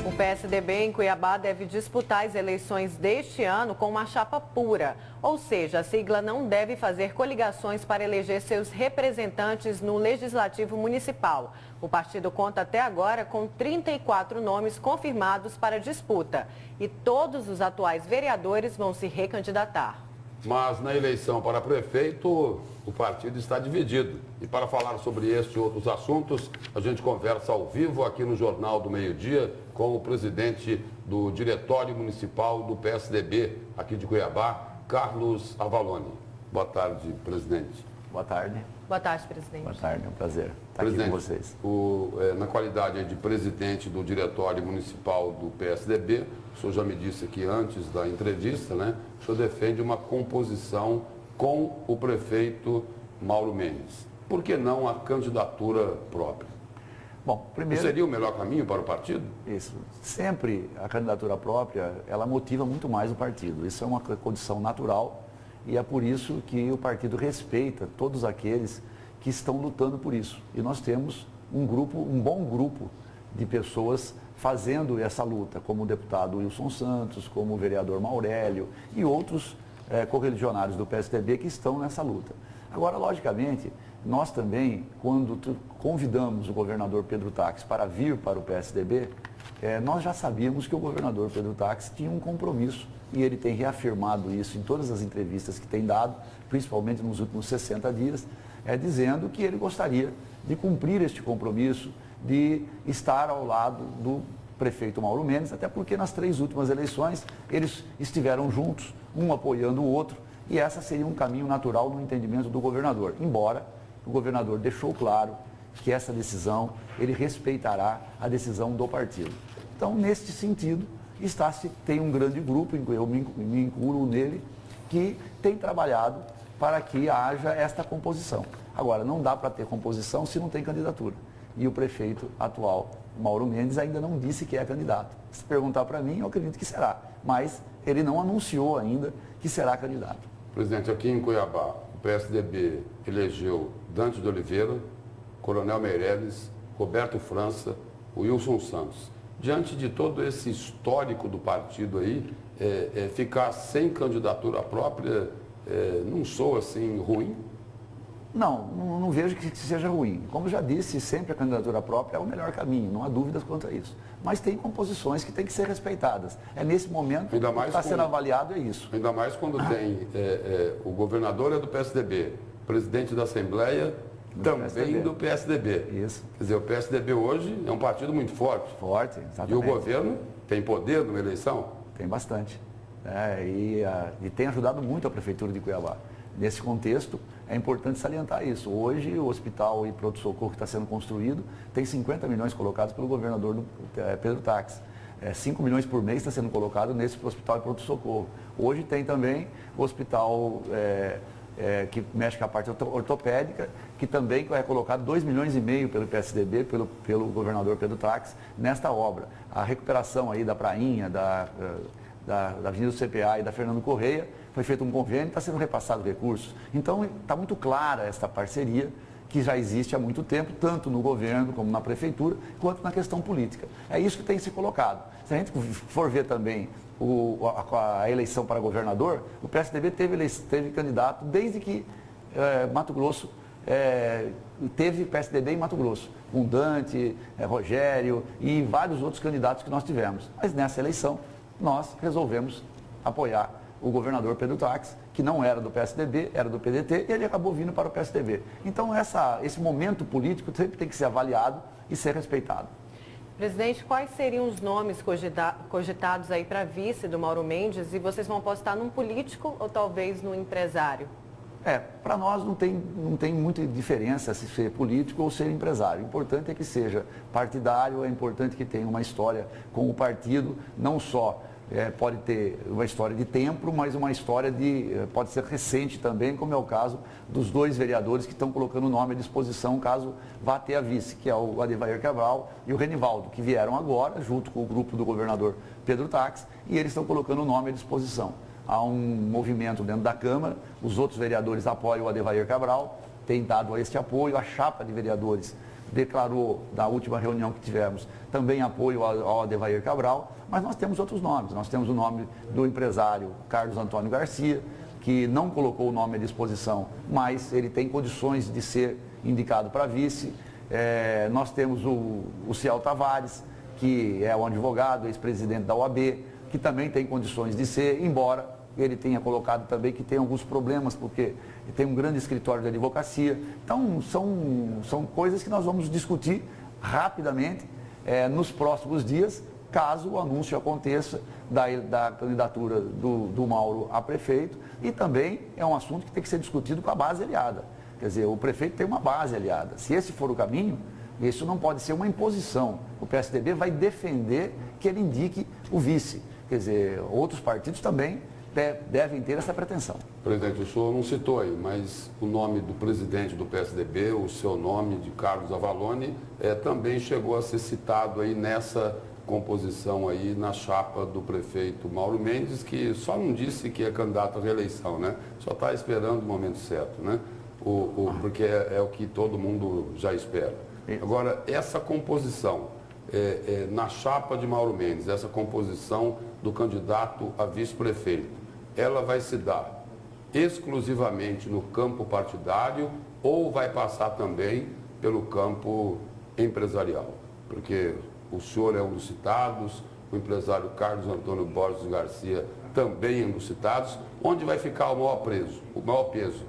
O PSDB em Cuiabá deve disputar as eleições deste ano com uma chapa pura, ou seja, a sigla não deve fazer coligações para eleger seus representantes no Legislativo Municipal. O partido conta até agora com 34 nomes confirmados para disputa e todos os atuais vereadores vão se recandidatar. Mas na eleição para prefeito, o partido está dividido. E para falar sobre este e outros assuntos, a gente conversa ao vivo aqui no Jornal do Meio-Dia com o presidente do Diretório Municipal do PSDB aqui de Cuiabá, Carlos Avalone. Boa tarde, presidente. Boa tarde. Boa tarde, presidente. Boa tarde, é um prazer estar presidente, aqui com vocês. Na qualidade de presidente do Diretório Municipal do PSDB, o senhor já me disse aqui antes da entrevista, né? O senhor defende uma composição com o prefeito Mauro Mendes. Por que não a candidatura própria? Bom, primeiro... Não seria o melhor caminho para o partido? Isso. Sempre a candidatura própria, ela motiva muito mais o partido. Isso é uma condição natural e é por isso que o partido respeita todos aqueles que estão lutando por isso. E nós temos um bom grupo de pessoas fazendo essa luta, como o deputado Wilson Santos, como o vereador Maurélio e outros correligionários do PSDB que estão nessa luta. Agora, logicamente, nós também, quando convidamos o governador Pedro Táxi para vir para o PSDB, nós já sabíamos que o governador Pedro Táxi tinha um compromisso e ele tem reafirmado isso em todas as entrevistas que tem dado, principalmente nos últimos 60 dias, dizendo que ele gostaria de cumprir este compromisso, de estar ao lado do prefeito Mauro Mendes, até porque nas 3 últimas eleições eles estiveram juntos, um apoiando o outro, e essa seria um caminho natural no entendimento do governador, embora o governador deixou claro que essa decisão, ele respeitará a decisão do partido. Então, neste sentido, tem um grande grupo, eu me incluo nele, que tem trabalhado para que haja esta composição. Agora, não dá para ter composição se não tem candidatura. E o prefeito atual, Mauro Mendes, ainda não disse que é candidato. Se perguntar para mim, eu acredito que será. Mas ele não anunciou ainda que será candidato. Presidente, aqui em Cuiabá, o PSDB elegeu Dante de Oliveira, Coronel Meirelles, Roberto França, Wilson Santos. Diante de todo esse histórico do partido aí, ficar sem candidatura própria não soa assim ruim? Não vejo que seja ruim. Como eu já disse, sempre a candidatura própria é o melhor caminho, não há dúvidas quanto a isso. Mas tem composições que têm que ser respeitadas. Nesse momento, o que está sendo avaliado é isso. Ainda mais quando tem o governador do PSDB, presidente da Assembleia também do PSDB. Isso. Quer dizer, o PSDB hoje é um partido muito forte. Forte, exatamente. E o governo tem poder numa eleição? Tem bastante. E tem ajudado muito a Prefeitura de Cuiabá. Nesse contexto, é importante salientar isso. Hoje, o hospital e pronto-socorro que está sendo construído tem 50 milhões colocados pelo governador Pedro Táxi. 5 milhões por mês está sendo colocado nesse hospital e pronto-socorro. Hoje tem também o hospital que mexe com a parte ortopédica, que também é colocado 2,5 milhões pelo PSDB, pelo governador Pedro Táxi, nesta obra. A recuperação aí da Prainha, da Avenida do CPA e da Fernando Correia, foi feito um convênio e está sendo repassado recursos. Então, está muito clara esta parceria que já existe há muito tempo, tanto no governo como na prefeitura, quanto na questão política. É isso que tem se colocado. Se a gente for ver também a eleição para governador, o PSDB teve candidato desde que Mato Grosso teve PSDB em Mato Grosso, com Dante, Rogério e vários outros candidatos que nós tivemos. Mas nessa eleição, nós resolvemos apoiar o governador Pedro Táxi, que não era do PSDB, era do PDT, e ele acabou vindo para o PSDB. Então, esse momento político sempre tem que ser avaliado e ser respeitado. Presidente, quais seriam os nomes cogitados aí para vice do Mauro Mendes? E vocês vão apostar num político ou talvez num empresário? Para nós não tem muita diferença se ser político ou ser empresário. O importante é que seja partidário, é importante que tenha uma história com o partido, não só pode ter uma história de tempo, mas uma história pode ser recente também, como é o caso dos 2 vereadores que estão colocando o nome à disposição, caso vá ter a vice, que é o Adevair Cabral e o Renivaldo, que vieram agora, junto com o grupo do governador Pedro Táxi, e eles estão colocando o nome à disposição. Há um movimento dentro da Câmara, os outros vereadores apoiam o Adevair Cabral, tem dado este apoio, a chapa de vereadores declarou, na última reunião que tivemos, também apoio ao Adevair Cabral, mas nós temos outros nomes. Nós temos o nome do empresário Carlos Antônio Garcia, que não colocou o nome à disposição, mas ele tem condições de ser indicado para vice. Nós temos o Ciel Tavares, que é um advogado, ex-presidente da OAB, que também tem condições de ser, embora ele tenha colocado também que tem alguns problemas, porque tem um grande escritório de advocacia. Então, são coisas que nós vamos discutir rapidamente nos próximos dias, caso o anúncio aconteça da candidatura do Mauro a prefeito, e também é um assunto que tem que ser discutido com a base aliada. Quer dizer, o prefeito tem uma base aliada. Se esse for o caminho, isso não pode ser uma imposição. O PSDB vai defender que ele indique o vice. Quer dizer, outros partidos também devem ter essa pretensão. Presidente, o senhor não citou aí, mas o nome do presidente do PSDB, o seu nome de Carlos Avalone, também chegou a ser citado aí nessa composição aí na chapa do prefeito Mauro Mendes, que só não disse que é candidato à reeleição, né? Só está esperando o momento certo, né? Porque é o que todo mundo já espera. Agora, essa composição na chapa de Mauro Mendes, essa composição do candidato a vice-prefeito, ela vai se dar exclusivamente no campo partidário ou vai passar também pelo campo empresarial? Porque o senhor é um dos citados, o empresário Carlos Antônio Borges Garcia também é um dos citados. Onde vai ficar o maior peso?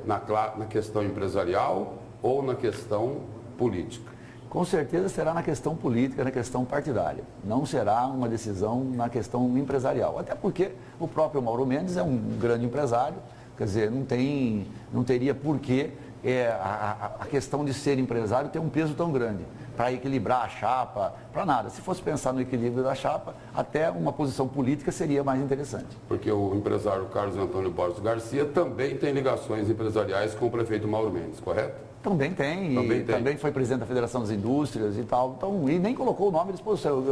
Na questão empresarial ou na questão política? Com certeza será na questão política, na questão partidária. Não será uma decisão na questão empresarial. Até porque o próprio Mauro Mendes é um grande empresário, quer dizer, não teria porquê a questão de ser empresário ter um peso tão grande para equilibrar a chapa, para nada. Se fosse pensar no equilíbrio da chapa, até uma posição política seria mais interessante. Porque o empresário Carlos Antônio Borges Garcia também tem ligações empresariais com o prefeito Mauro Mendes, correto? Também tem. Também foi presidente da Federação das Indústrias e tal. Então, e nem colocou o nome à disposição.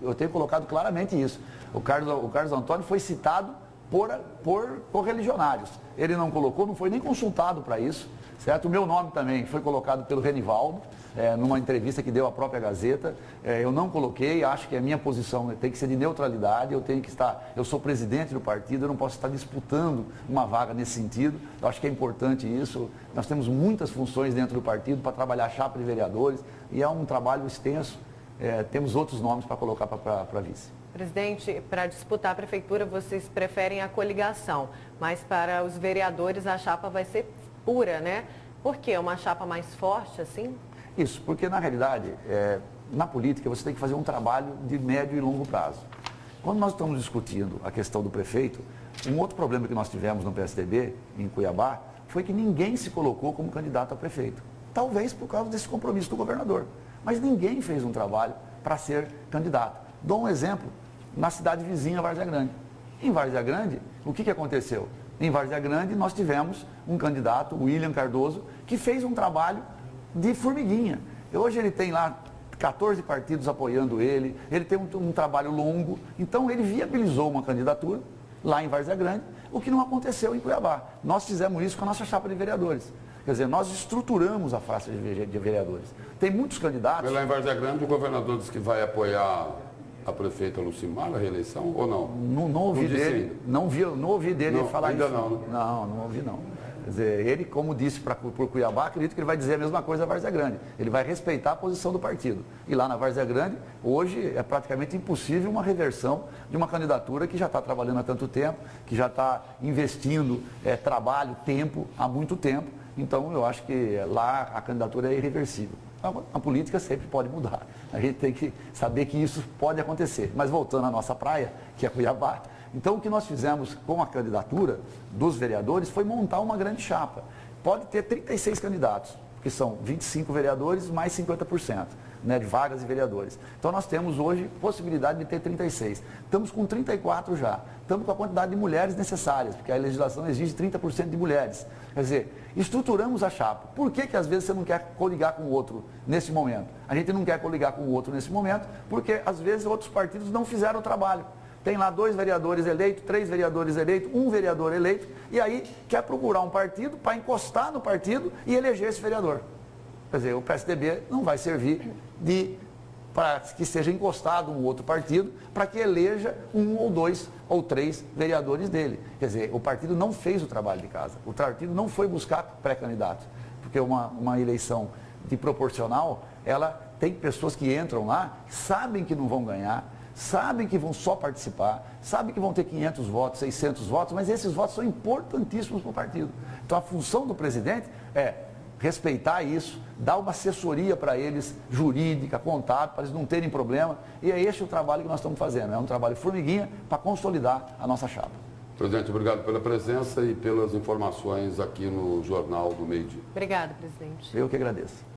Eu tenho colocado claramente isso. O Carlos Antônio foi citado por correligionários. Ele não colocou, não foi nem consultado para isso. Certo? O meu nome também foi colocado pelo Renivaldo, numa entrevista que deu à própria Gazeta. Eu não coloquei, acho que a minha posição tem que ser de neutralidade, eu sou presidente do partido, eu não posso estar disputando uma vaga nesse sentido. Eu acho que é importante isso. Nós temos muitas funções dentro do partido para trabalhar a chapa de vereadores e é um trabalho extenso. Temos outros nomes para colocar para vice. Presidente, para disputar a prefeitura, vocês preferem a coligação, mas para os vereadores a chapa vai ser pura, né? Por quê? Uma chapa mais forte, assim? Isso, porque na realidade, na política, você tem que fazer um trabalho de médio e longo prazo. Quando nós estamos discutindo a questão do prefeito, um outro problema que nós tivemos no PSDB, em Cuiabá, foi que ninguém se colocou como candidato a prefeito. Talvez por causa desse compromisso do governador. Mas ninguém fez um trabalho para ser candidato. Dou um exemplo, na cidade vizinha, Várzea Grande. Em Várzea Grande, o que aconteceu? Em Várzea Grande, nós tivemos um candidato, o William Cardoso, que fez um trabalho de formiguinha. Hoje ele tem lá 14 partidos apoiando ele tem um trabalho longo, então ele viabilizou uma candidatura lá em Várzea Grande, o que não aconteceu em Cuiabá. Nós fizemos isso com a nossa chapa de vereadores. Quer dizer, nós estruturamos a faixa de vereadores. Tem muitos candidatos... Mas lá em Várzea Grande, o governador disse que vai apoiar a prefeita Lucimar na reeleição ou não? Não ouvi dele. Não ouvi dele falar ainda isso. Não, né? Não ouvi não. Quer dizer, ele, como disse por Cuiabá, acredito que ele vai dizer a mesma coisa na Várzea Grande. Ele vai respeitar a posição do partido. E lá na Várzea Grande, hoje é praticamente impossível uma reversão de uma candidatura que já está trabalhando há tanto tempo, que já está investindo trabalho, tempo, há muito tempo. Então, eu acho que lá a candidatura é irreversível. A política sempre pode mudar. A gente tem que saber que isso pode acontecer. Mas voltando à nossa praia, que é Cuiabá, então o que nós fizemos com a candidatura dos vereadores foi montar uma grande chapa. Pode ter 36 candidatos, que são 25 vereadores mais 50%, né, de vagas de vereadores. Então nós temos hoje possibilidade de ter 36. Estamos com 34 já. Estamos com a quantidade de mulheres necessárias, porque a legislação exige 30% de mulheres. Quer dizer, estruturamos a chapa. Por que às vezes você não quer coligar com o outro nesse momento? A gente não quer coligar com o outro nesse momento, porque às vezes outros partidos não fizeram o trabalho. Tem lá 2 vereadores eleitos, 3 vereadores eleitos, 1 vereador eleito, e aí quer procurar um partido para encostar no partido e eleger esse vereador. Quer dizer, o PSDB não vai servir para que seja encostado um outro partido para que eleja 1 ou 2 ou 3 vereadores dele. Quer dizer, o partido não fez o trabalho de casa. O partido não foi buscar pré-candidato. Porque uma eleição de proporcional, ela tem pessoas que entram lá, sabem que não vão ganhar, sabem que vão só participar, sabem que vão ter 500 votos, 600 votos, mas esses votos são importantíssimos para o partido. Então a função do presidente é respeitar isso, dar uma assessoria para eles, jurídica, contábil, para eles não terem problema. E é esse o trabalho que nós estamos fazendo. É um trabalho formiguinha para consolidar a nossa chapa. Presidente, obrigado pela presença e pelas informações aqui no Jornal do Meio Dia. Obrigada, presidente. Eu que agradeço.